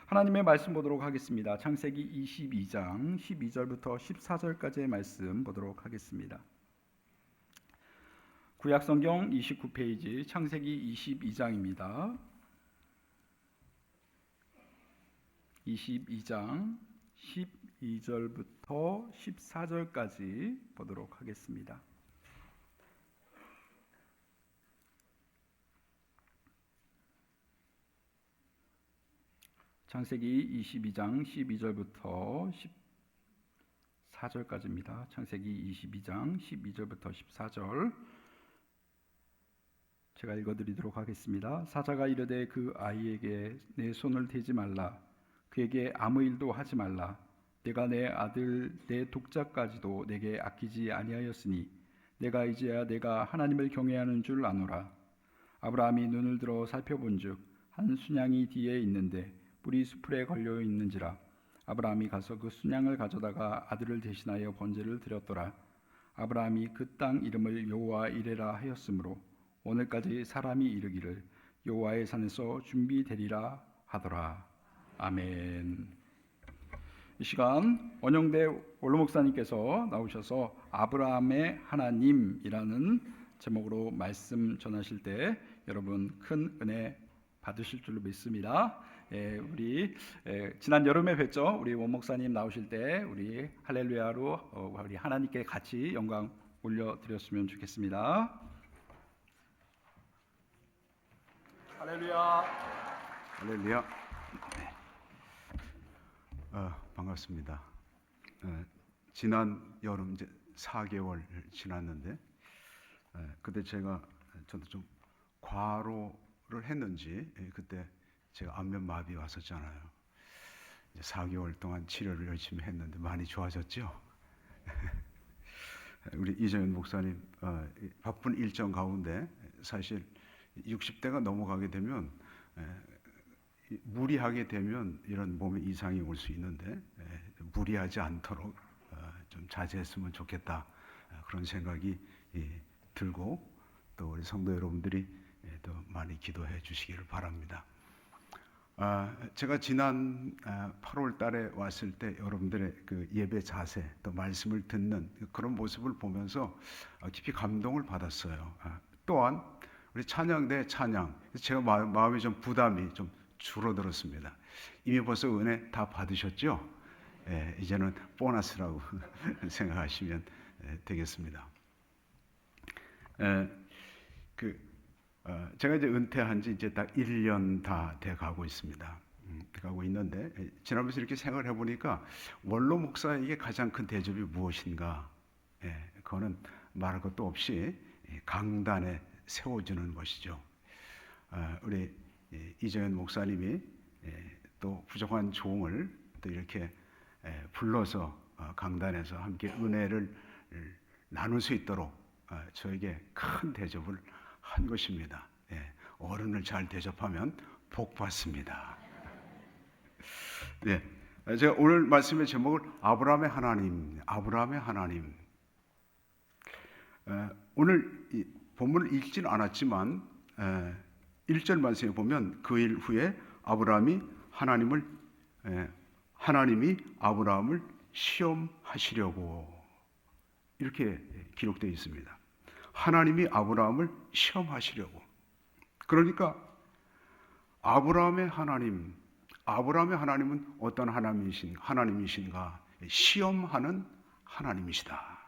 하나님의 말씀 보도록 하겠습니다. 창세기 22장 12절부터 14절까지의 말씀 보도록 하겠습니다. 구약성경 29페이지 창세기 22장입니다. 22장 12절부터 14절까지 보도록 하겠습니다. 창세기 22장 12절부터 14절까지입니다. 창세기 22장 12절부터 14절 제가 읽어드리도록 하겠습니다. 사자가 이르되 그 아이에게 내 손을 대지 말라. 그에게 아무 일도 하지 말라. 내가 내 아들 내 독자까지도 내게 아끼지 아니하였으니 내가 이제야 내가 하나님을 경외하는 줄 아노라. 아브라함이 눈을 들어 살펴본즉 한 순양이 뒤에 있는데 뿔이 수풀에 걸려 있는지라. 아브라함이 가서 그 순양을 가져다가 아들을 대신하여 번제를 드렸더라. 아브라함이 그 땅 이름을 여호와 이레라 하였으므로 오늘까지 사람이 이르기를 여호와의 산에서 준비되리라 하더라. 아멘. 이 시간 원영대 원로 목사님께서 나오셔서 아브라함의 하나님이라는 제목으로 말씀 전하실 때 여러분 큰 은혜 받으실 줄로 믿습니다. 우리 지난 여름에 뵀죠. 우리 원 목사님 나오실 때 우리 할렐루야로 우리 하나님께 같이 영광 올려드렸으면 좋겠습니다. 할렐루야. 할렐루야. 반갑습니다. 지난 여름 이제 4개월 지났는데 그때 저도 좀 과로를 했는지 그때 제가 안면마비 왔었잖아요. 이제 4개월 동안 치료를 열심히 했는데 많이 좋아졌죠. 우리 이정현 목사님 바쁜 일정 가운데 사실 60대가 넘어가게 되면 무리하게 되면 이런 몸에 이상이 올 수 있는데 무리하지 않도록 좀 자제했으면 좋겠다 그런 생각이 들고 또 우리 성도 여러분들이 또 많이 기도해 주시기를 바랍니다. 제가 지난 8월 달에 왔을 때 여러분들의 그 예배 자세 또 말씀을 듣는 그런 모습을 보면서 깊이 감동을 받았어요. 또한 우리 찬양대 찬양 제가 마음에 좀 부담이 좀 줄어들었습니다. 이미 벌써 은혜 다 받으셨죠? 이제는 보너스라고 생각하시면 되겠습니다. 제가 이제 은퇴한 지 이제 딱 1년 다 돼 가고 있습니다. 가고 있는데 지나면서 이렇게 생각을 해보니까 원로 목사에게 가장 큰 대접이 무엇인가? 그거는 말할 것도 없이 강단에 세워주는 것이죠. 우리 이정현 목사님이 또 부족한 종을 또 이렇게 불러서 강단에서 함께 은혜를 나눌 수 있도록 저에게 큰 대접을 한 것입니다. 어른을 잘 대접하면 복 받습니다. 제가 오늘 말씀의 제목을 아브라함의 하나님, 아브라함의 하나님. 오늘 본문을 읽지는 않았지만 1절 말씀에 보면 그 일 후에 하나님이 아브라함을 시험하시려고 이렇게 기록되어 있습니다. 하나님이 아브라함을 시험하시려고. 그러니까 아브라함의 하나님은 어떤 하나님이신가? 시험하는 하나님이시다.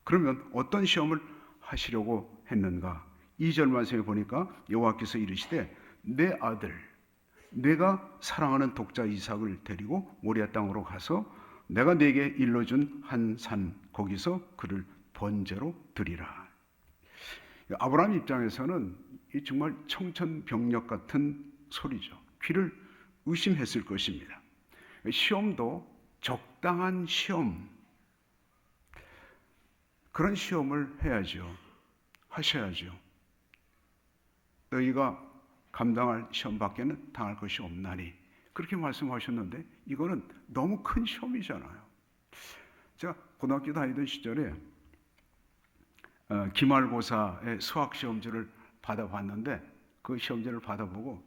그러면 어떤 시험을 하시려고 했는가? 2절 말씀에 보니까 여호와께서 이르시되 내 아들 내가 사랑하는 독자 이삭을 데리고 모리아 땅으로 가서 내가 네게 일러준 한 산 거기서 그를 번제로 드리라. 아브라함 입장에서는 정말 청천벽력 같은 소리죠. 귀를 의심했을 것입니다. 시험도 적당한 시험, 그런 시험을 하셔야죠. 너희가 감당할 시험밖에는 당할 것이 없나니 그렇게 말씀하셨는데 이거는 너무 큰 시험이잖아요. 제가 고등학교 다니던 시절에 기말고사의 수학 시험지를 받아봤는데 그 시험지를 받아보고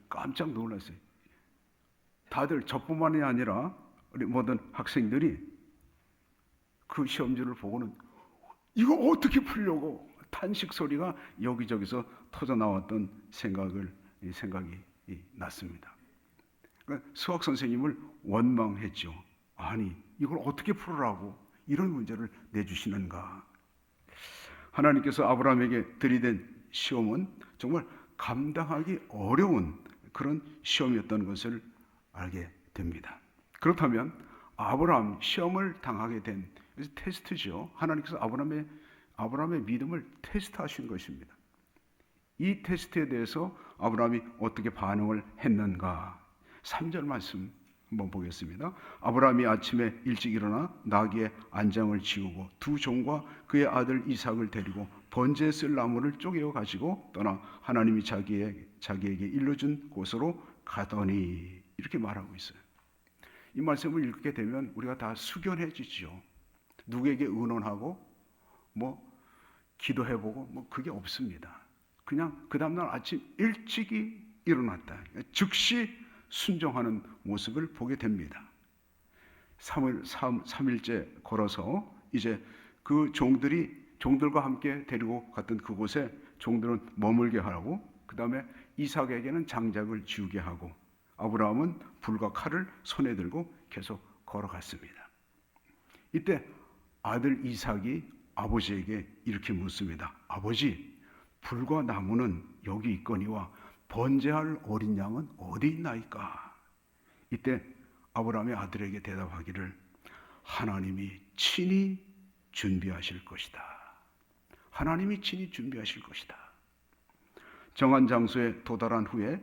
깜짝 놀랐어요. 다들 저뿐만이 아니라 우리 모든 학생들이 그 시험지를 보고는 이거 어떻게 풀려고 탄식 소리가 여기저기서 터져 나왔던 생각이 났습니다. 그러니까 수학 선생님을 원망했죠. 아니 이걸 어떻게 풀으라고 이런 문제를 내주시는가. 하나님께서 아브라함에게 들이댄 시험은 정말 감당하기 어려운 그런 시험이었던 것을 알게 됩니다. 그렇다면 아브라함 시험을 당하게 된 테스트죠. 하나님께서 아브라함의 믿음을 테스트하신 것입니다. 이 테스트에 대해서 아브라함이 어떻게 반응을 했는가? 3절 말씀 한번 보겠습니다. 아브라함이 아침에 일찍 일어나 나귀의 안장을 지우고 두 종과 그의 아들 이삭을 데리고 번제에 쓸 나무를 쪼개어 가지고 떠나 하나님이 자기에게 일러준 곳으로 가더니 이렇게 말하고 있어요. 이 말씀을 읽게 되면 우리가 다 숙연해지죠. 누구에게 의논하고 기도해보고 그게 없습니다. 그냥 그 다음날 아침 일찍이 일어났다. 즉시 순종하는 모습을 보게 됩니다. 3일째 걸어서 이제 그 종들과 함께 데리고 갔던 그곳에 종들은 머물게 하고 그 다음에 이삭에게는 장작을 지우게 하고 아브라함은 불과 칼을 손에 들고 계속 걸어갔습니다. 이때 아들 이삭이 아버지에게 이렇게 묻습니다. 아버지, 불과 나무는 여기 있거니와 번제할 어린 양은 어디 있나이까? 이때 아브라함의 아들에게 대답하기를 하나님이 친히 준비하실 것이다. 하나님이 친히 준비하실 것이다. 정한 장소에 도달한 후에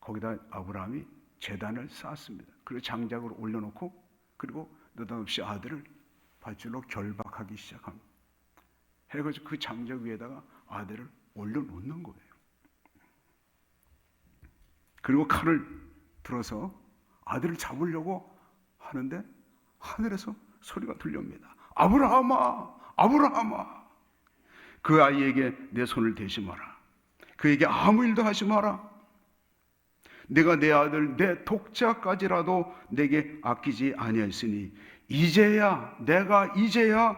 거기다 아브라함이 제단을 쌓았습니다. 그리고 장작을 올려놓고 그리고 느닷없이 아들을 밧줄로 결박하기 시작합니다. 해가지고 그 장작 위에다가 아들을 올려놓는 거예요. 그리고 칼을 들어서 아들을 잡으려고 하는데 하늘에서 소리가 들려옵니다. 아브라함아, 아브라함아, 그 아이에게 내 손을 대지 마라. 그에게 아무 일도 하지 마라. 내가 내 아들 내 독자까지라도 내게 아끼지 아니하였으니 내가 이제야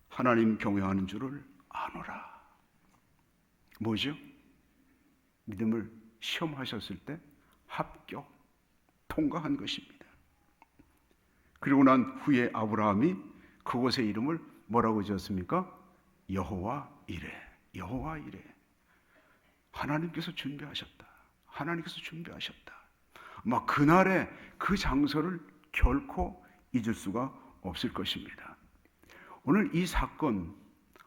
하나님 경외하는 줄을 아노라. 뭐죠? 믿음을 시험하셨을 때 합격, 통과한 것입니다. 그리고 난 후에 아브라함이 그곳의 이름을 뭐라고 지었습니까? 여호와 이레. 여호와 이레. 하나님께서 준비하셨다. 하나님께서 준비하셨다. 막 그날의 그 장소를 결코 잊을 수가 없을 것입니다. 오늘 이 사건,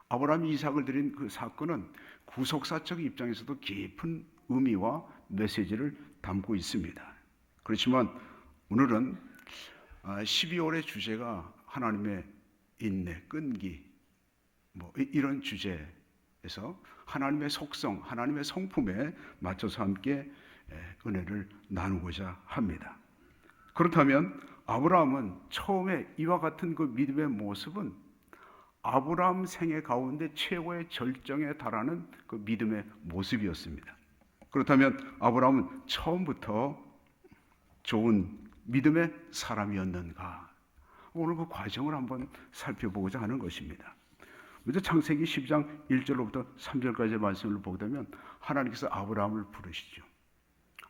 아브라함이 이삭을 드린 그 사건은 구속사적 입장에서도 깊은 의미와 메시지를 담고 있습니다. 그렇지만 오늘은 12월의 주제가 하나님의 인내, 끈기 이런 주제에서 하나님의 속성, 하나님의 성품에 맞춰서 함께 은혜를 나누고자 합니다. 그렇다면 아브라함은 처음에 이와 같은 그 믿음의 모습은 아브라함 생애 가운데 최고의 절정에 달하는 그 믿음의 모습이었습니다. 그렇다면 아브라함은 처음부터 좋은 믿음의 사람이었는가? 오늘 그 과정을 한번 살펴보고자 하는 것입니다. 먼저 창세기 10장 1절로부터 3절까지의 말씀을 보게 되면 하나님께서 아브라함을 부르시죠.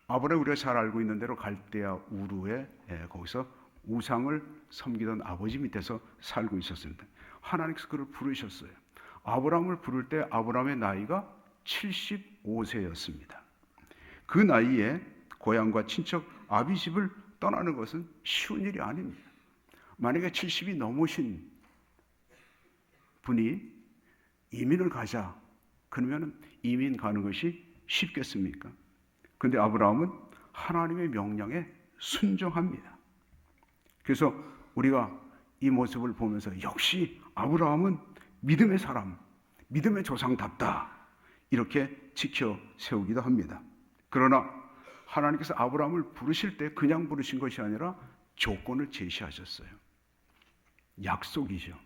아브라함이 우리가 잘 알고 있는 대로 갈대아 우르에 거기서 우상을 섬기던 아버지 밑에서 살고 있었습니다. 하나님께서 그를 부르셨어요. 아브라함을 부를 때 아브라함의 나이가 75세였습니다. 그 나이에 고향과 친척 아비집을 떠나는 것은 쉬운 일이 아닙니다. 만약에 70이 넘으신 분이 이민을 가자 그러면 이민 가는 것이 쉽겠습니까? 그런데 아브라함은 하나님의 명령에 순종합니다. 그래서 우리가 이 모습을 보면서 역시 아브라함은 믿음의 사람, 믿음의 조상답다 이렇게 지켜 세우기도 합니다. 그러나 하나님께서 아브라함을 부르실 때 그냥 부르신 것이 아니라 조건을 제시하셨어요. 약속이죠.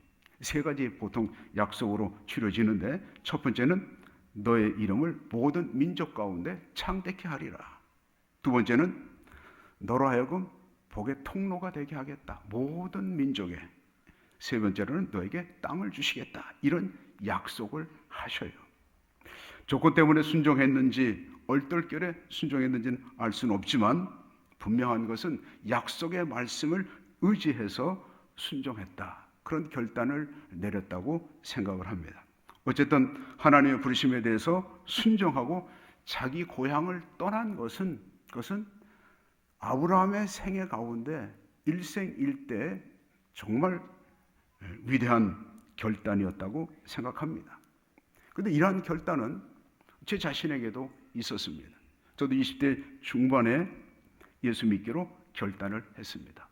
세 가지 보통 약속으로 치러지는데 첫 번째는 너의 이름을 모든 민족 가운데 창대케 하리라. 두 번째는 너로 하여금 복의 통로가 되게 하겠다. 모든 민족에. 세 번째로는 너에게 땅을 주시겠다. 이런 약속을 하셔요. 조건 때문에 순종했는지 얼떨결에 순종했는지는 알 수는 없지만 분명한 것은 약속의 말씀을 의지해서 순종했다. 그런 결단을 내렸다고 생각을 합니다. 어쨌든 하나님의 부르심에 대해서 순종하고 자기 고향을 떠난 것은 그것은 아브라함의 생애 가운데 일생일대 정말 위대한 결단이었다고 생각합니다. 그런데 이러한 결단은 제 자신에게도 있었습니다. 저도 20대 중반에 예수 믿기로 결단을 했습니다.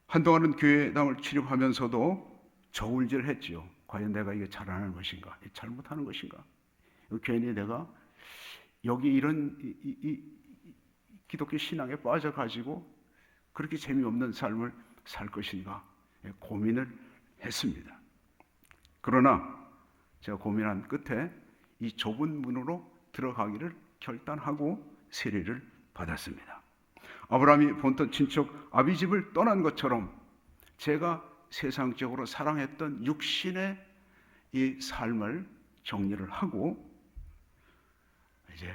한동안은 교회당을 출입하면서도 저울질을 했지요. 과연 내가 이게 잘하는 것인가? 잘못하는 것인가? 괜히 내가 여기 이런 기독교 신앙에 빠져가지고 그렇게 재미없는 삶을 살 것인가? 고민을 했습니다. 그러나 제가 고민한 끝에 이 좁은 문으로 들어가기를 결단하고 세례를 받았습니다. 아브라함이 본토 친척 아비집을 떠난 것처럼 제가 세상적으로 사랑했던 육신의 이 삶을 정리를 하고 이제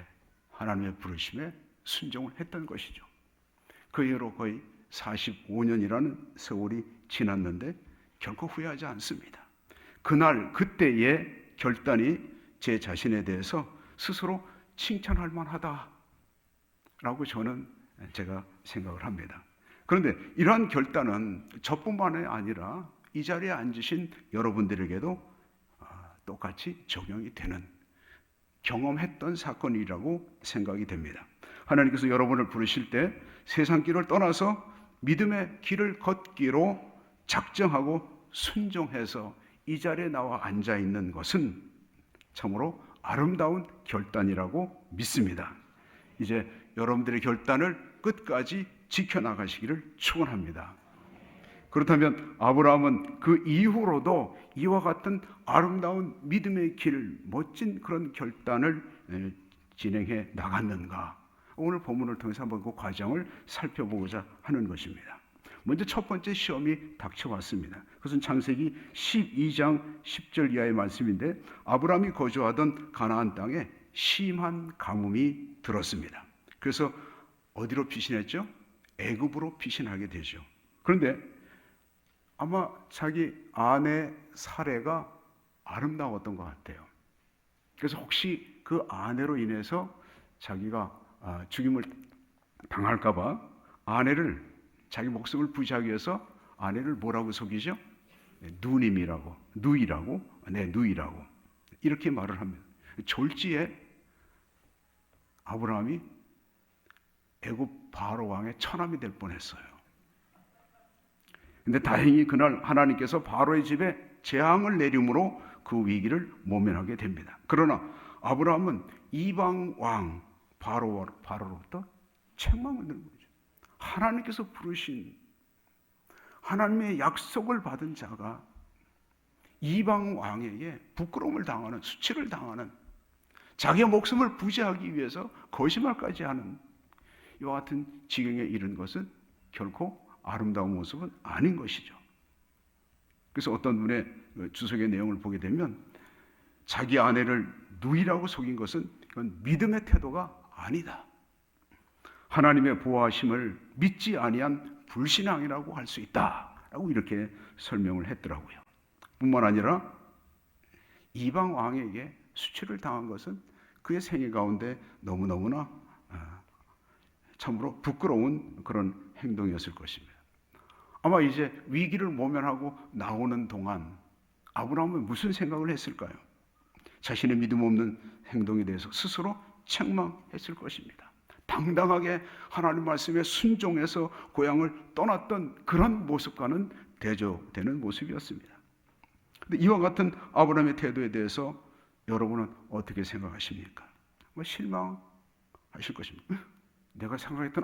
하나님의 부르심에 순종을 했던 것이죠. 그 이후로 거의 45년이라는 세월이 지났는데 결코 후회하지 않습니다. 그날 그때의 결단이 제 자신에 대해서 스스로 칭찬할 만하다라고 제가 생각을 합니다. 그런데 이러한 결단은 저뿐만이 아니라 이 자리에 앉으신 여러분들에게도 똑같이 적용이 되는 경험했던 사건이라고 생각이 됩니다. 하나님께서 여러분을 부르실 때 세상 길을 떠나서 믿음의 길을 걷기로 작정하고 순종해서 이 자리에 나와 앉아 있는 것은 참으로 아름다운 결단이라고 믿습니다. 이제 여러분들의 결단을 끝까지 지켜나가시기를 축원합니다. 그렇다면 아브라함은 그 이후로도 이와 같은 아름다운 믿음의 길, 멋진 그런 결단을 진행해 나갔는가? 오늘 본문을 통해서 한번 그 과정을 살펴보고자 하는 것입니다. 먼저 첫 번째 시험이 닥쳐왔습니다. 그것은 창세기 12장 10절 이하의 말씀인데 아브라함이 거주하던 가나안 땅에 심한 가뭄이 들었습니다. 그래서 어디로 피신했죠? 애굽으로 피신하게 되죠. 그런데 아마 자기 아내 사례가 아름다웠던 것 같아요. 그래서 혹시 그 아내로 인해서 자기가 죽임을 당할까봐 아내를 자기 목숨을 부지하기 위해서 아내를 뭐라고 속이죠? 누이라고 이렇게 말을 합니다. 졸지에 아브라함이 애굽 바로 왕의 처남이 될 뻔했어요. 근데 다행히 그날 하나님께서 바로의 집에 재앙을 내림으로 그 위기를 모면하게 됩니다. 그러나 아브라함은 이방 왕 바로로부터 책망을 듣는 거죠. 하나님께서 부르신 하나님의 약속을 받은 자가 이방 왕에게 부끄러움을 당하는, 수치를 당하는, 자기의 목숨을 부지하기 위해서 거짓말까지 하는 이와 같은 지경에 이른 것은 결코 아름다운 모습은 아닌 것이죠. 그래서 어떤 분의 주석의 내용을 보게 되면 자기 아내를 누이라고 속인 것은 이건 믿음의 태도가 아니다. 하나님의 보호하심을 믿지 아니한 불신앙이라고 할 수 있다라고 이렇게 설명을 했더라고요. 뿐만 아니라 이방 왕에게 수치를 당한 것은 그의 생애 가운데 너무너무나 참으로 부끄러운 그런 행동이었을 것입니다. 아마 이제 위기를 모면하고 나오는 동안 아브라함은 무슨 생각을 했을까요? 자신의 믿음 없는 행동에 대해서 스스로 책망했을 것입니다. 당당하게 하나님 말씀에 순종해서 고향을 떠났던 그런 모습과는 대조되는 모습이었습니다. 근데 이와 같은 아브라함의 태도에 대해서 여러분은 어떻게 생각하십니까? 실망하실 것입니다. 내가 생각했던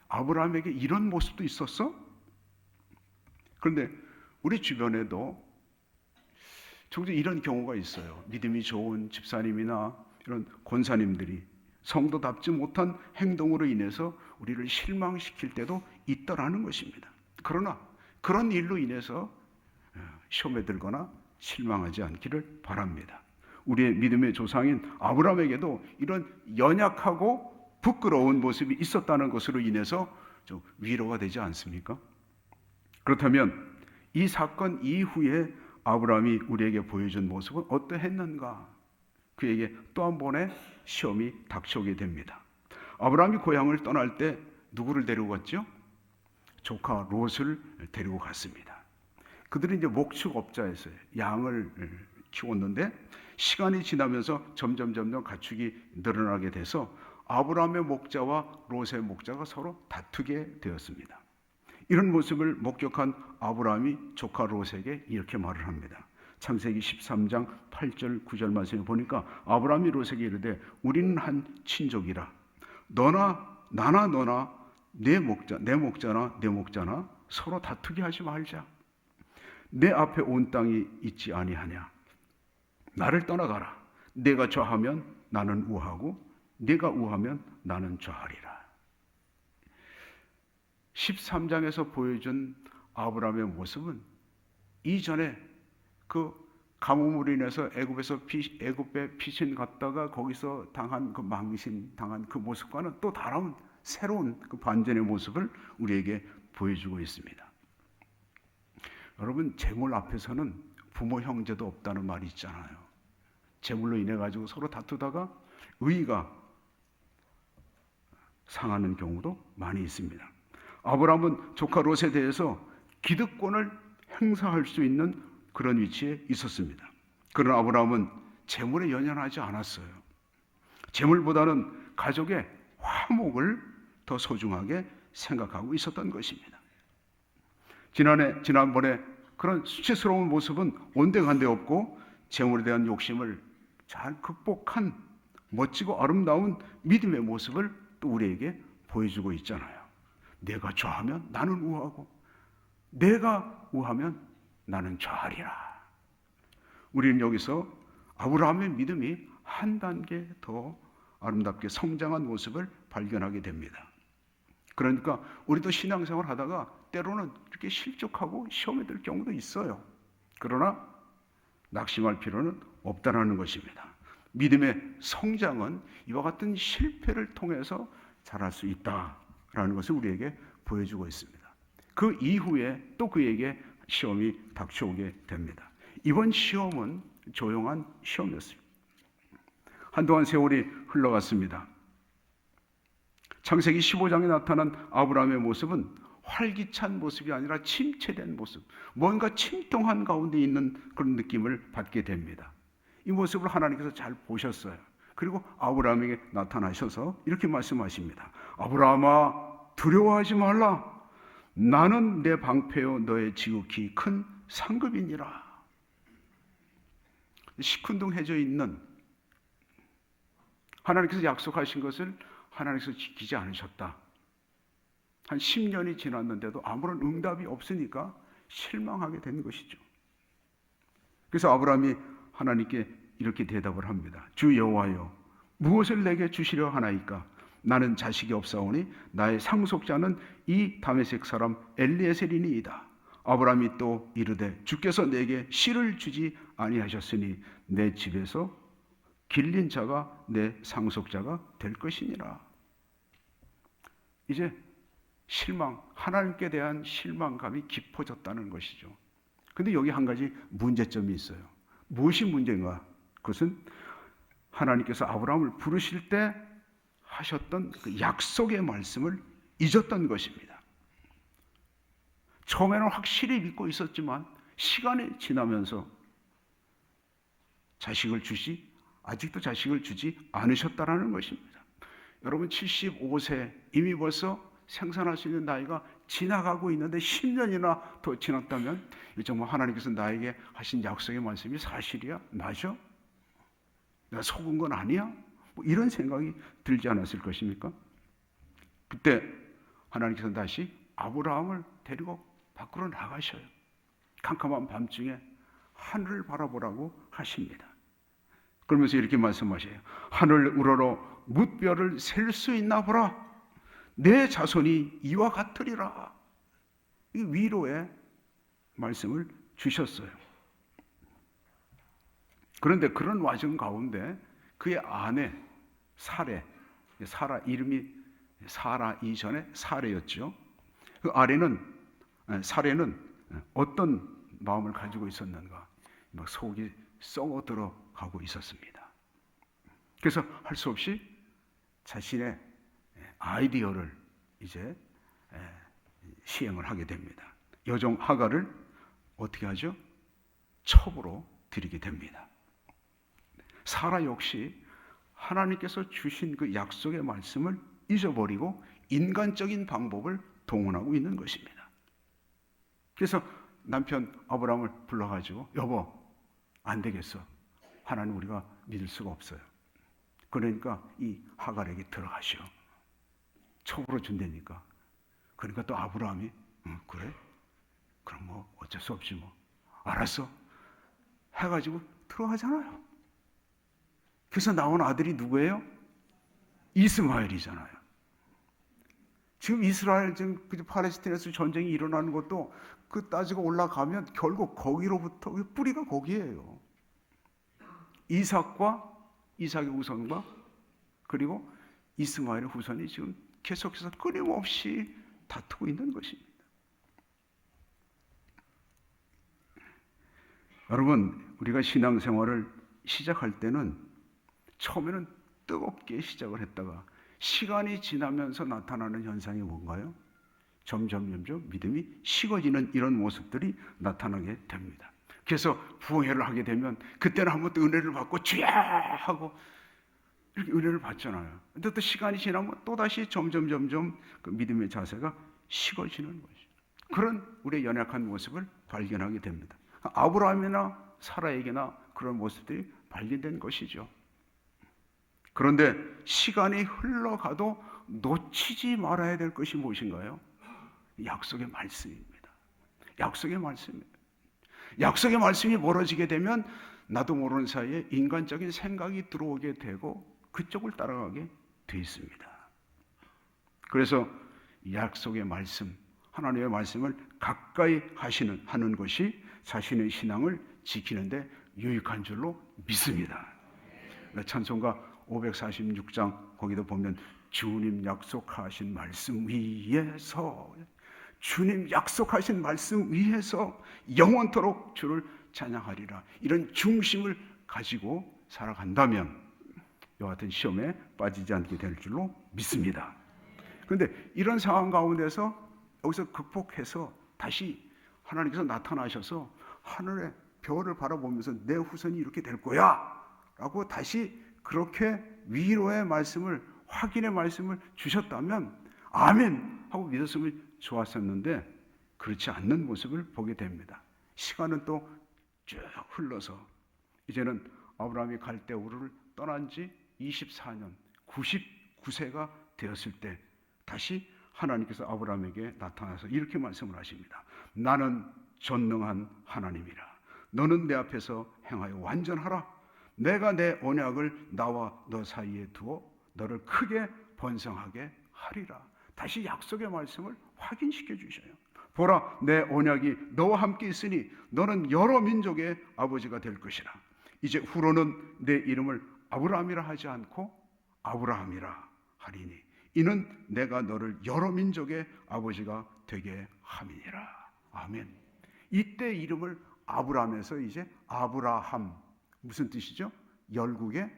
아브라함에게 이런 모습도 있었어? 그런데 우리 주변에도 종종 이런 경우가 있어요. 믿음이 좋은 집사님이나 이런 권사님들이 성도답지 못한 행동으로 인해서 우리를 실망시킬 때도 있더라는 것입니다. 그러나 그런 일로 인해서 시험에 들거나 실망하지 않기를 바랍니다. 우리의 믿음의 조상인 아브라함에게도 이런 연약하고 부끄러운 모습이 있었다는 것으로 인해서 좀 위로가 되지 않습니까? 그렇다면 이 사건 이후에 아브라함이 우리에게 보여준 모습은 어떠했는가? 그에게 또 한 번의 시험이 닥쳐오게 됩니다. 아브라함이 고향을 떠날 때 누구를 데리고 갔죠? 조카 롯을 데리고 갔습니다. 그들은 이제 목축업자였어요. 양을 키웠는데 시간이 지나면서 점점 가축이 늘어나게 돼서 아브라함의 목자와 롯의 목자가 서로 다투게 되었습니다. 이런 모습을 목격한 아브라함이 조카 롯에게 이렇게 말을 합니다. 창세기 13장 8절 9절 말씀에 보니까 아브라함이 롯에게 이르되 우리는 한 친족이라 나나 너나 내 목자나 서로 다투게 하지 말자. 내 앞에 온 땅이 있지 아니하냐. 나를 떠나가라. 내가 좌하면 나는 우하고 네가 우하면 나는 좌하리라. 13장에서 보여준 아브라함의 모습은 이전에 그 가뭄으로 인해서 애굽에 피신 갔다가 거기서 당한 그 당한 그 모습과는 또 다른 새로운 그 반전의 모습을 우리에게 보여주고 있습니다. 여러분, 재물 앞에서는 부모 형제도 없다는 말이 있잖아요. 재물로 인해 가지고 서로 다투다가 의의가 상하는 경우도 많이 있습니다. 아브라함은 조카 롯에 대해서 기득권을 행사할 수 있는 그런 위치에 있었습니다. 그러나 아브라함은 재물에 연연하지 않았어요. 재물보다는 가족의 화목을 더 소중하게 생각하고 있었던 것입니다. 지난번에 그런 수치스러운 모습은 온데간데 없고 재물에 대한 욕심을 잘 극복한 멋지고 아름다운 믿음의 모습을 또 우리에게 보여주고 있잖아요. 내가 좌하면 나는 우하고 내가 우하면 나는 좌하리라. 우리는 여기서 아브라함의 믿음이 한 단계 더 아름답게 성장한 모습을 발견하게 됩니다. 그러니까 우리도 신앙생활 하다가 때로는 이렇게 실족하고 시험에 들 경우도 있어요. 그러나 낙심할 필요는 없다는 것입니다. 믿음의 성장은 이와 같은 실패를 통해서 자랄 수 있다라는 것을 우리에게 보여주고 있습니다. 그 이후에 또 그에게 시험이 닥쳐오게 됩니다. 이번 시험은 조용한 시험이었습니다. 한동안 세월이 흘러갔습니다. 창세기 15장에 나타난 아브라함의 모습은 활기찬 모습이 아니라 침체된 모습, 뭔가 침통한 가운데 있는 그런 느낌을 받게 됩니다. 이 모습을 하나님께서 잘 보셨어요. 그리고 아브라함에게 나타나셔서 이렇게 말씀하십니다. 아브라함아, 두려워하지 말라. 나는 내 방패요 너의 지극히 큰 상급이니라. 시큰둥해져 있는 하나님께서 약속하신 것을 하나님께서 지키지 않으셨다. 한 10년이 지났는데도 아무런 응답이 없으니까 실망하게 된 것이죠. 그래서 아브라함이 하나님께 이렇게 대답을 합니다. 주 여호와여, 무엇을 내게 주시려 하나이까? 나는 자식이 없사오니 나의 상속자는 이 다메섹 사람 엘리에셀이니이다. 아브라함이 또 이르되 주께서 내게 씨를 주지 아니하셨으니 내 집에서 길린 자가 내 상속자가 될 것이니라. 이제 하나님께 대한 실망감이 깊어졌다는 것이죠. 근데 여기 한 가지 문제점이 있어요. 무엇이 문제인가? 그것은 하나님께서 아브라함을 부르실 때 하셨던 그 약속의 말씀을 잊었던 것입니다. 처음에는 확실히 믿고 있었지만 시간이 지나면서 아직도 자식을 주지 않으셨다라는 것입니다. 여러분 75세 이미 벌써 생산할 수 있는 나이가 지나가고 있는데 10년이나 더 지났다면 정말 하나님께서 나에게 하신 약속의 말씀이 사실이야? 맞아? 내가 속은 건 아니야? 뭐 이런 생각이 들지 않았을 것입니까? 그때 하나님께서 다시 아브라함을 데리고 밖으로 나가셔요. 캄캄한 밤중에 하늘을 바라보라고 하십니다. 그러면서 이렇게 말씀하셔요. 하늘 우러러 뭇별을 셀 수 있나 보라. 내 자손이 이와 같으리라. 이 위로의 말씀을 주셨어요. 그런데 그런 와중 가운데 그의 아내 사라, 이름이 사라 이전에 사레였죠. 그 사레는 어떤 마음을 가지고 있었는가? 막 속이 썩어 들어가고 있었습니다. 그래서 할 수 없이 자신의 아이디어를 이제 시행을 하게 됩니다. 여종 하갈을 어떻게 하죠? 첩으로 들이게 됩니다. 사라 역시 하나님께서 주신 그 약속의 말씀을 잊어버리고 인간적인 방법을 동원하고 있는 것입니다. 그래서 남편 아브라함을 불러가지고 여보, 안 되겠어. 하나님 우리가 믿을 수가 없어요. 그러니까 이 하갈에게 들어가시오. 첩으로 준다니까. 그러니까 또 아브라함이 그래? 그럼 뭐 어쩔 수 없지 뭐. 알았어. 해가지고 들어가잖아요. 그래서 나온 아들이 누구예요? 이스마엘이잖아요. 지금 이스라엘, 지금 팔레스타인에서 전쟁이 일어나는 것도 그 따지고 올라가면 결국 거기로부터 뿌리가 거기에요. 이삭의 후손과 그리고 이스마엘의 후손이 지금 계속해서 끊임없이 다투고 있는 것입니다. 여러분, 우리가 신앙생활을 시작할 때는 처음에는 뜨겁게 시작을 했다가 시간이 지나면서 나타나는 현상이 뭔가요? 점점 믿음이 식어지는 이런 모습들이 나타나게 됩니다. 그래서 부흥회를 하게 되면 그때는 한번 또 은혜를 받고 주야 하고 이렇게 은혜를 받잖아요. 근데 또 시간이 지나면 또다시 점점 그 믿음의 자세가 식어지는 것이죠. 그런 우리의 연약한 모습을 발견하게 됩니다. 아브라함이나 사라에게나 그런 모습들이 발견된 것이죠. 그런데 시간이 흘러가도 놓치지 말아야 될 것이 무엇인가요? 약속의 말씀입니다. 약속의 말씀입니다. 약속의 말씀이 멀어지게 되면 나도 모르는 사이에 인간적인 생각이 들어오게 되고 그쪽을 따라가게 돼 있습니다. 그래서 약속의 말씀, 하나님의 말씀을 가까이 하는 것이 자신의 신앙을 지키는데 유익한 줄로 믿습니다. 찬송가 546장 거기도 보면 주님 약속하신 말씀 위에서, 주님 약속하신 말씀 위에서 영원토록 주를 찬양하리라, 이런 중심을 가지고 살아간다면 이와 같은 시험에 빠지지 않게 될 줄로 믿습니다. 그런데 이런 상황 가운데서 여기서 극복해서 다시 하나님께서 나타나셔서 하늘의 별을 바라보면서 내 후손이 이렇게 될 거야 라고 다시 그렇게 위로의 말씀을, 확인의 말씀을 주셨다면 아멘 하고 믿었으면 좋았었는데 그렇지 않는 모습을 보게 됩니다. 시간은 또 쭉 흘러서 이제는 아브라함이 갈대우르를 떠난 지 24년, 99세가 되었을 때 다시 하나님께서 아브라함에게 나타나서 이렇게 말씀을 하십니다. 나는 전능한 하나님이라. 너는 내 앞에서 행하여 완전하라. 내가 내 언약을 나와 너 사이에 두어 너를 크게 번성하게 하리라. 다시 약속의 말씀을 확인시켜 주셔요. 보라, 내 언약이 너와 함께 있으니 너는 여러 민족의 아버지가 될 것이라. 이제 후로는 내 이름을 아브라함이라 하지 않고 아브라함이라 하리니 이는 내가 너를 여러 민족의 아버지가 되게 함이니라. 아멘. 이때 이름을 아브라함에서 이제 아브라함, 무슨 뜻이죠? 열국의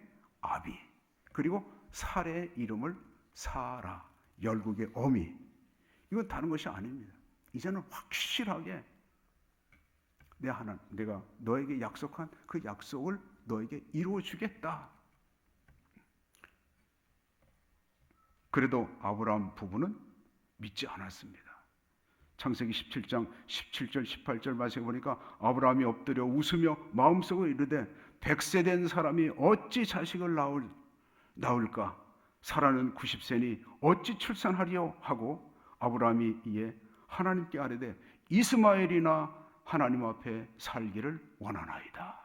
아비. 그리고 사레의 이름을 사라, 열국의 어미. 이건 다른 것이 아닙니다. 이제는 확실하게 내가 너에게 약속한 그 약속을 너에게 이루어 주겠다. 그래도 아브라함 부부는 믿지 않았습니다. 창세기 17장 17절 18절 말씀에 보니까 아브라함이 엎드려 웃으며 마음속으로 이르되 100세 된 사람이 어찌 자식을 낳을까? 사라는 90세니 어찌 출산하리요? 하고 아브라함이 이에 하나님께 아뢰되 이스마엘이나 하나님 앞에 살기를 원하나이다.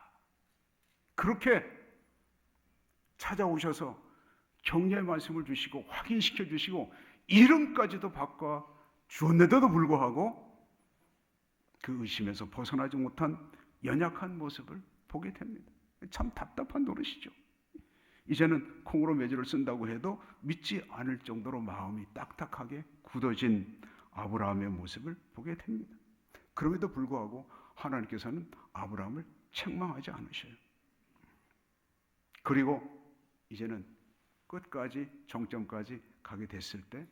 그렇게 찾아오셔서 격려의 말씀을 주시고 확인시켜 주시고 이름까지도 바꿔 주었는데도 불구하고 그 의심에서 벗어나지 못한 연약한 모습을 보게 됩니다. 참 답답한 노릇이죠. 이제는 콩으로 매주를 쓴다고 해도 믿지 않을 정도로 마음이 딱딱하게 굳어진 아브라함의 모습을 보게 됩니다. 그럼에도 불구하고 하나님께서는 아브라함을 책망하지 않으셔요. 그리고 이제는 끝까지 정점까지 가게 됐을 때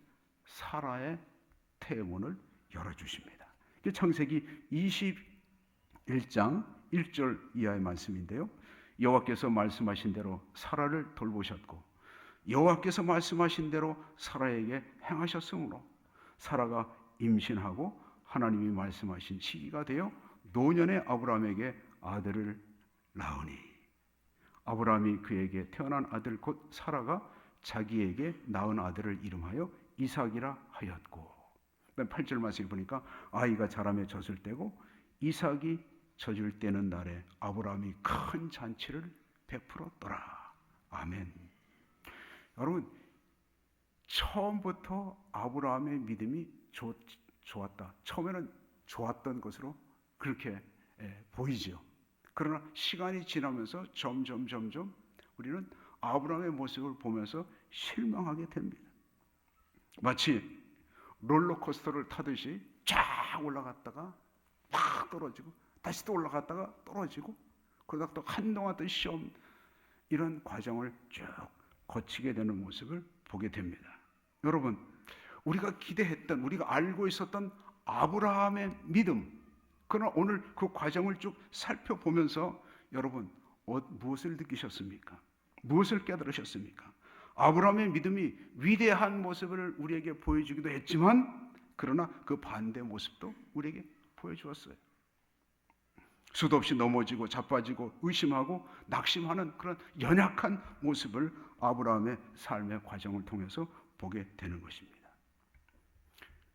사라의 태문을 열어주십니다. 이게 창세기 21장 1절 이하의 말씀인데요. 여호와께서 말씀하신 대로 사라를 돌보셨고 여호와께서 말씀하신 대로 사라에게 행하셨으므로 사라가 임신하고 하나님이 말씀하신 시기가 되어 노년의 아브라함에게 아들을 낳으니 아브라함이 그에게 태어난 아들 곧 사라가 자기에게 낳은 아들을 이름하여 이삭이라 하였고 8절 말씀을 보니까 아이가 자라며 젖을 때고 이삭이 젖을 때는 날에 아브라함이 큰 잔치를 베풀었더라. 아멘. 여러분 처음부터 아브라함의 믿음이 좋았다. 처음에는 좋았던 것으로 그렇게 보이죠. 그러나 시간이 지나면서 점점 우리는 아브라함의 모습을 보면서 실망하게 됩니다. 마치 롤러코스터를 타듯이 쫙 올라갔다가 팍 떨어지고 다시 또 올라갔다가 떨어지고 그러다가 또 한동안 또 시험 이런 과정을 쭉 거치게 되는 모습을 보게 됩니다. 여러분 우리가 기대했던 우리가 알고 있었던 아브라함의 믿음 그러나 오늘 그 과정을 쭉 살펴보면서 여러분 무엇을 느끼셨습니까? 무엇을 깨달으셨습니까? 아브라함의 믿음이 위대한 모습을 우리에게 보여주기도 했지만 그러나 그 반대 모습도 우리에게 보여주었어요. 수도 없이 넘어지고 자빠지고 의심하고 낙심하는 그런 연약한 모습을 아브라함의 삶의 과정을 통해서 보게 되는 것입니다.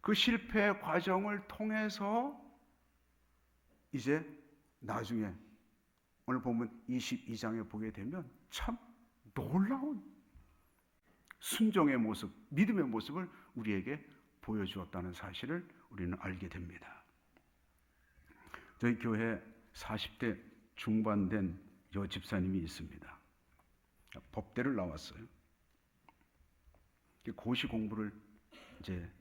그 실패 과정을 통해서 이제 나중에 오늘 보면 22장에 보게 되면 참 놀라운 순종의 모습, 믿음의 모습을 우리에게 보여주었다는 사실을 우리는 알게 됩니다. 저희 교회 40대 중반 된 여집사님이 있습니다. 법대를 나왔어요. 고시 공부를 이제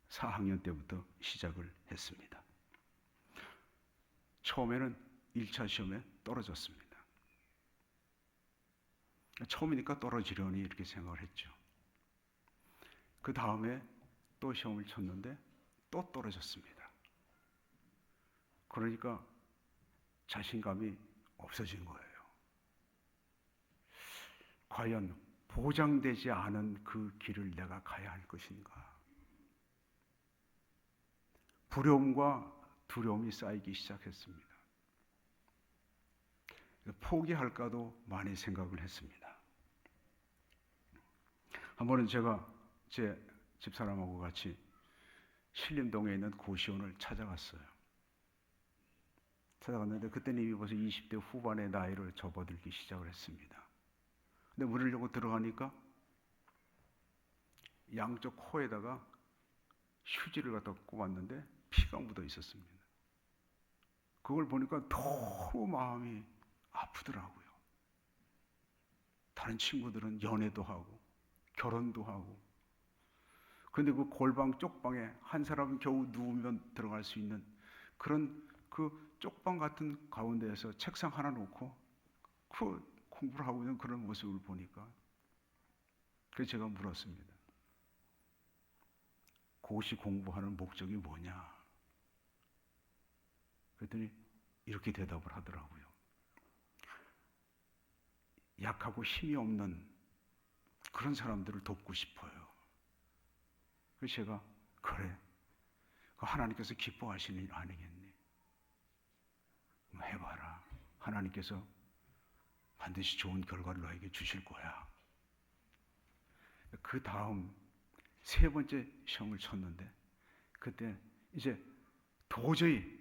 4학년 때부터 시작을 했습니다. 처음에는 1차 시험에 떨어졌습니다. 처음이니까 떨어지려니 이렇게 생각을 했죠. 그 다음에 또 시험을 쳤는데 또 떨어졌습니다. 그러니까 자신감이 없어진 거예요. 과연 보장되지 않은 그 길을 내가 가야 할 것인가? 두려움과 두려움이 쌓이기 시작했습니다. 포기할까도 많이 생각을 했습니다. 한 번은 제가 제 집사람하고 같이 신림동에 있는 고시원을 찾아갔어요. 찾아갔는데 그때는 이미 벌써 20대 후반의 나이를 접어들기 시작을 했습니다. 근데 문을 열고 들어가니까 양쪽 코에다가 휴지를 갖다 꼽았는데 피가 묻어 있었습니다. 그걸 보니까 너무 마음이 아프더라고요. 다른 친구들은 연애도 하고 결혼도 하고 그런데 그 골방 쪽방에 한 사람은 겨우 누우면 들어갈 수 있는 그런 그 쪽방 같은 가운데에서 책상 하나 놓고 그 공부를 하고 있는 그런 모습을 보니까 그래서 제가 물었습니다. 고시 공부하는 목적이 뭐냐? 그랬더니 이렇게 대답을 하더라고요. 약하고 힘이 없는 그런 사람들을 돕고 싶어요. 그래서 제가 그래, 하나님께서 기뻐하시는 일 아니겠니? 해봐라. 하나님께서 반드시 좋은 결과를 너에게 주실 거야. 그 다음 세 번째 시험을 쳤는데 그때 이제 도저히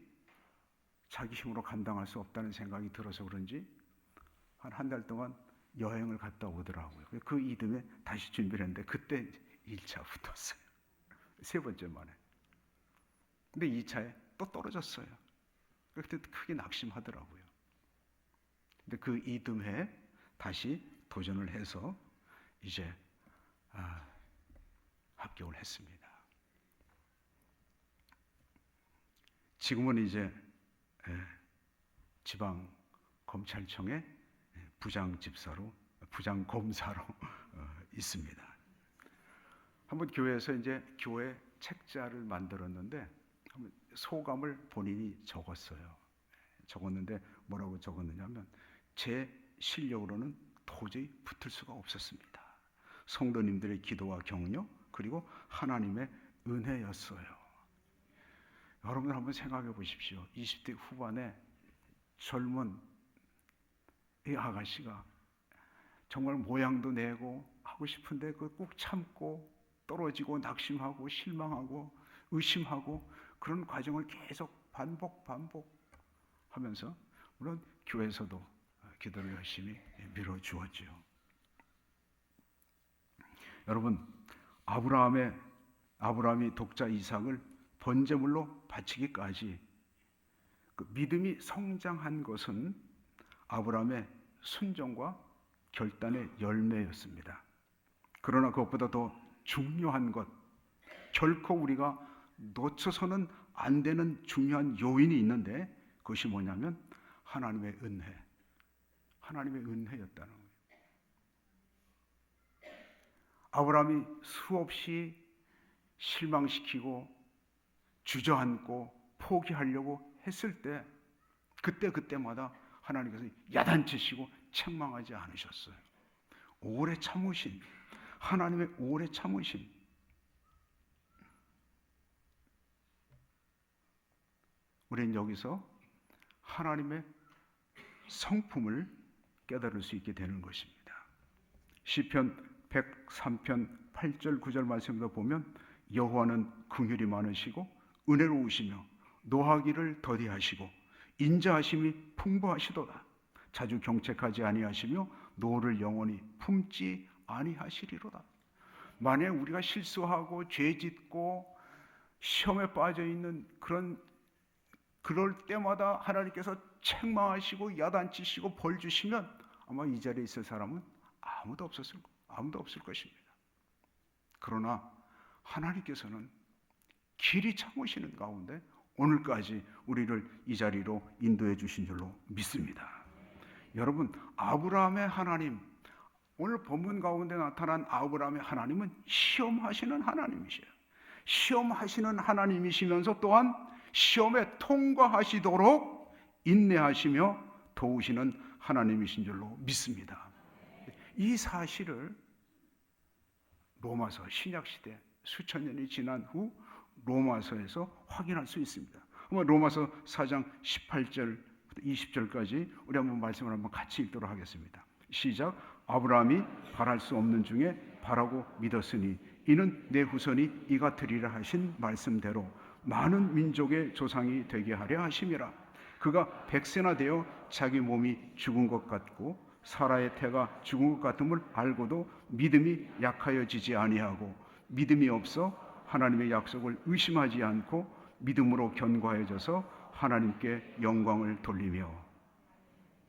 자기 힘으로 감당할 수 없다는 생각이 들어서 그런지 한 달 동안 여행을 갔다 오더라고요. 그 이듬해 다시 준비를 했는데 그때 1차 붙었어요. 세 번째 만에. 근데 2차에 또 떨어졌어요. 그때 크게 낙심하더라고요. 근데 그 이듬해 다시 도전을 해서 이제 합격을 했습니다. 지금은 이제 지방 검찰청의 부장검사로 있습니다. 한번 교회에서 이제 교회 책자를 만들었는데 소감을 본인이 적었는데 뭐라고 적었느냐면 제 실력으로는 도저히 붙을 수가 없었습니다. 성도님들의 기도와 격려 그리고 하나님의 은혜였어요. 여러분 한번 생각해 보십시오. 20대 후반에 젊은 이 아가씨가 정말 모양도 내고 하고 싶은데 그걸 꾹 참고 떨어지고 낙심하고 실망하고 의심하고 그런 과정을 계속 반복하면서 물론 교회에서도 기도를 열심히 밀어주었죠. 여러분 아브라함이 독자 이삭을 번제물로 바치기까지 그 믿음이 성장한 것은 아브라함의 순종과 결단의 열매였습니다. 그러나 그것보다 더 중요한 것, 결코 우리가 놓쳐서는 안 되는 중요한 요인이 있는데 그것이 뭐냐면 하나님의 은혜였다는 거예요. 아브라함이 수없이 실망시키고 주저앉고 포기하려고 했을 때 그때마다 하나님께서 야단치시고 책망하지 않으셨어요. 오래 참으신 하나님의 오래 참으심. 우리는 여기서 하나님의 성품을 깨달을 수 있게 되는 것입니다. 시편 103편 8절 9절 말씀도 보면 여호와는 긍휼이 많으시고 은혜로우시며 노하기를 더디하시고 인자하심이 풍부하시도다. 자주 경책하지 아니하시며 노를 영원히 품지 아니하시리로다. 만약 우리가 실수하고 죄짓고 시험에 빠져 있는 그럴 때마다 하나님께서 책망하시고 야단치시고 벌 주시면 아마 이 자리에 있을 사람은 아무도 없을 것입니다. 그러나 하나님께서는 길이 참으시는 가운데 오늘까지 우리를 이 자리로 인도해 주신 줄로 믿습니다. 여러분, 아브라함의 하나님, 오늘 본문 가운데 나타난 아브라함의 하나님은 시험하시는 하나님이세요. 시험하시는 하나님이시면서 또한 시험에 통과하시도록 인내하시며 도우시는 하나님이신 줄로 믿습니다. 이 사실을 로마서 신약시대 수천 년이 지난 후 로마서에서 확인할 수 있습니다. 한번 로마서 4장 18절 20절까지 우리 한번 말씀을 한번 같이 읽도록 하겠습니다. 시작. 아브라함이 바랄 수 없는 중에 바라고 믿었으니 이는 내 후손이 이같으리라 하신 말씀대로 많은 민족의 조상이 되게 하려 하심이라. 그가 100세나 되어 자기 몸이 죽은 것 같고 사라의 태가 죽은 것 같음을 알고도 믿음이 약하여지지 아니하고 믿음이 없어 하나님의 약속을 의심하지 않고 믿음으로 견고해져서 하나님께 영광을 돌리며.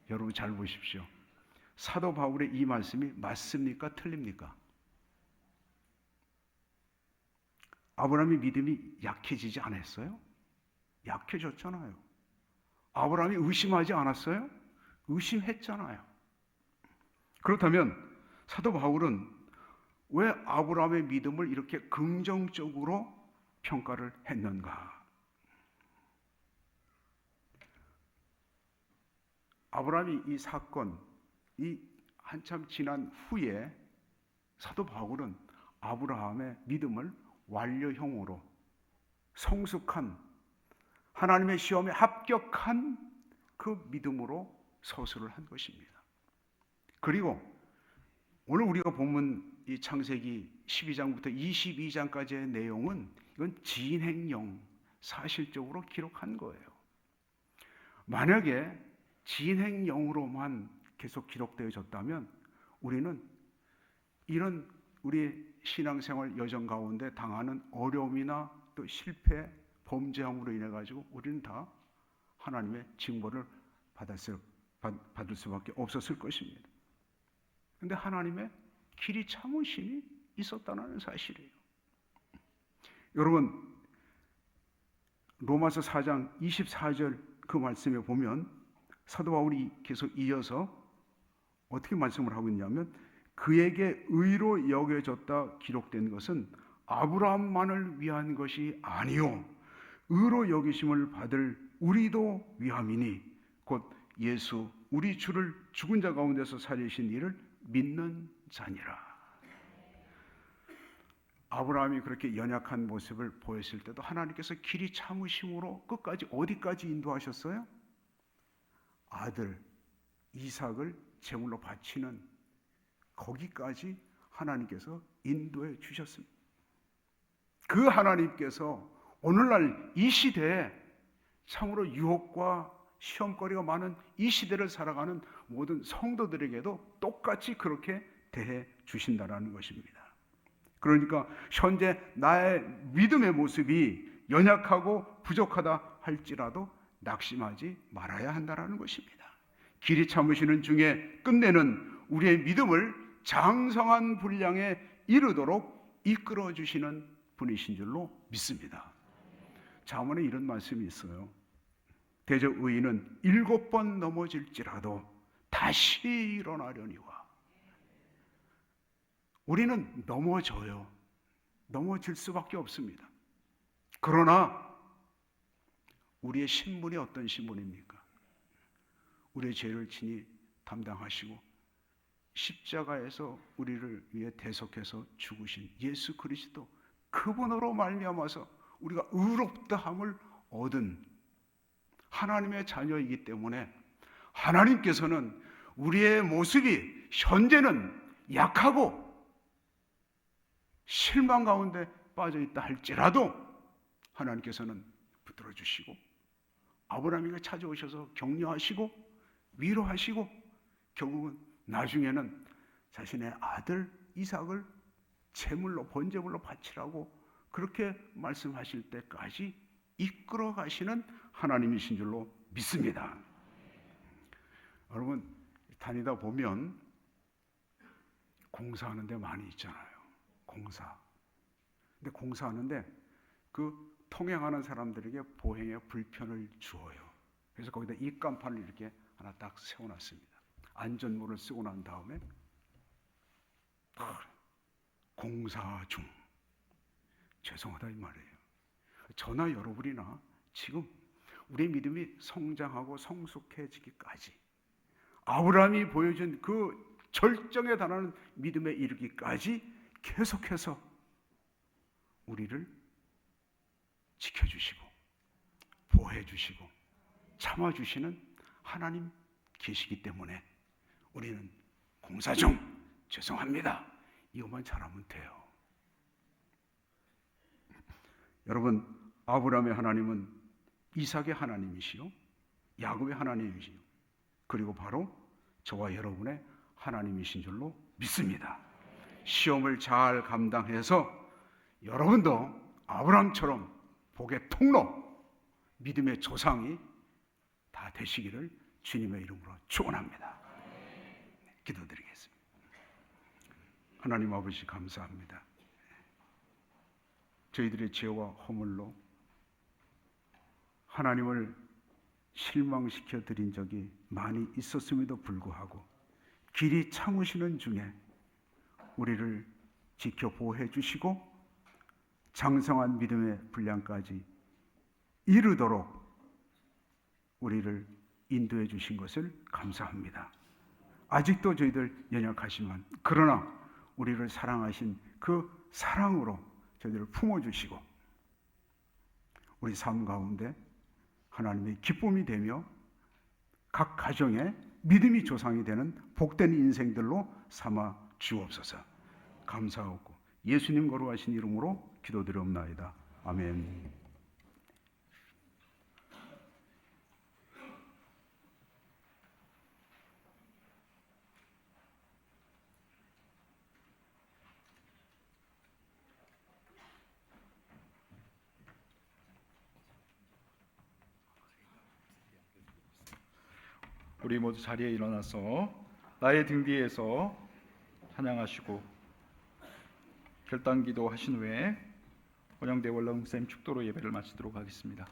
여러분 잘 보십시오. 사도 바울의 이 말씀이 맞습니까? 틀립니까? 아브라함이 믿음이 약해지지 않았어요? 약해졌잖아요. 아브라함이 의심하지 않았어요? 의심했잖아요. 그렇다면 사도 바울은 왜 아브라함의 믿음을 이렇게 긍정적으로 평가를 했는가? 아브라함이 이 사건이 한참 지난 후에 사도 바울은 아브라함의 믿음을 완료형으로 성숙한 하나님의 시험에 합격한 그 믿음으로 서술을 한 것입니다. 그리고 오늘 우리가 본문 이 창세기 12장부터 22장까지의 내용은 이건 진행형 사실적으로 기록한 거예요. 만약에 진행형으로만 계속 기록되어졌다면 우리는 이런 우리 신앙생활 여정 가운데 당하는 어려움이나 또 실패, 범죄함으로 인해 가지고 우리는 다 하나님의 징벌을 받을 수밖에 없었을 것입니다. 그런데 하나님의 길이 참으심이 있었다는 사실이에요. 여러분, 로마서 4장 24절 그 말씀에 보면 사도 바울이 계속 이어서 어떻게 말씀을 하고 있냐면, 그에게 의로 여겨졌다 기록된 것은 아브라함만을 위한 것이 아니요 의로 여기심을 받을 우리도 위함이니 곧 예수 우리 주를 죽은 자 가운데서 살리신 이를 믿는 자니라. 아브라함이 그렇게 연약한 모습을 보였을 때도 하나님께서 길이 참으심으로 끝까지 어디까지 인도하셨어요? 아들 이삭을 제물로 바치는 거기까지 하나님께서 인도해 주셨습니다. 그 하나님께서 오늘날 이 시대에 참으로 유혹과 시험거리가 많은 이 시대를 살아가는 모든 성도들에게도 똑같이 그렇게 대해 주신다는 것입니다. 그러니까 현재 나의 믿음의 모습이 연약하고 부족하다 할지라도 낙심하지 말아야 한다는 것입니다. 길이 참으시는 중에 끝내는 우리의 믿음을 장성한 분량에 이르도록 이끌어 주시는 분이신 줄로 믿습니다. 잠언에 이런 말씀이 있어요. 대저 의인은 7번 넘어질지라도 다시 일어나려니와. 우리는 넘어져요. 넘어질 수밖에 없습니다. 그러나 우리의 신분이 어떤 신분입니까? 우리의 죄를 친히 담당하시고 십자가에서 우리를 위해 대속해서 죽으신 예수 그리스도, 그분으로 말미암아서 우리가 의롭다함을 얻은 하나님의 자녀이기 때문에 하나님께서는 우리의 모습이 현재는 약하고 실망 가운데 빠져 있다 할지라도 하나님께서는 붙들어 주시고 아브라함에게 찾아오셔서 격려하시고 위로하시고 결국은 나중에는 자신의 아들 이삭을 제물로 번제물로 바치라고 그렇게 말씀하실 때까지 이끌어 가시는 하나님이신 줄로 믿습니다. 여러분, 다니다 보면 공사하는 데 많이 있잖아요. 공사. 근데 공사하는데 그 통행하는 사람들에게 보행에 불편을 주어요. 그래서 거기다 입간판을 이렇게 하나 딱 세워놨습니다. 안전모를 쓰고 난 다음에 공사 중. 죄송하다 이 말이에요. 저나 여러분이나 지금 우리 믿음이 성장하고 성숙해지기까지 아브라함이 보여준 그 절정에 달하는 믿음에 이르기까지 계속해서 우리를 지켜주시고 보호해주시고 참아주시는 하나님 계시기 때문에 우리는 공사 중 죄송합니다 이것만 잘하면 돼요. 여러분, 아브라함의 하나님은 이삭의 하나님이시요 야곱의 하나님이시요 그리고 바로 저와 여러분의 하나님이신 줄로 믿습니다. 시험을 잘 감당해서 여러분도 아브라함처럼 복의 통로, 믿음의 조상이 다 되시기를 주님의 이름으로 축원합니다. 기도드리겠습니다. 하나님 아버지 감사합니다. 저희들의 죄와 허물로 하나님을 실망시켜 드린 적이 많이 있었음에도 불구하고 길이 참으시는 중에 우리를 지켜 보호해 주시고 장성한 믿음의 분량까지 이르도록 우리를 인도해 주신 것을 감사합니다. 아직도 저희들 연약하지만 그러나 우리를 사랑하신 그 사랑으로 저희들을 품어주시고 우리 삶 가운데 하나님의 기쁨이 되며 각 가정의 믿음이 조상이 되는 복된 인생들로 삼아 주옵소서. 감사하고 예수님 거룩하신 이름으로 기도드리옵나이다. 아멘. 우리 모두 자리에 일어나서 나의 등 뒤에서 찬양하시고 결단기도 하신 후에 원영대 원로목사님 축도로 예배를 마치도록 하겠습니다.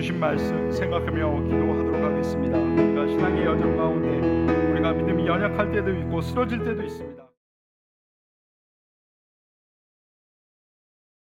주신 말씀 생각하며 기도하도록 하겠습니다. 우리가 신앙의 여정 가운데 우리가 믿음이 연약할 때도 있고 쓰러질 때도 있습니다.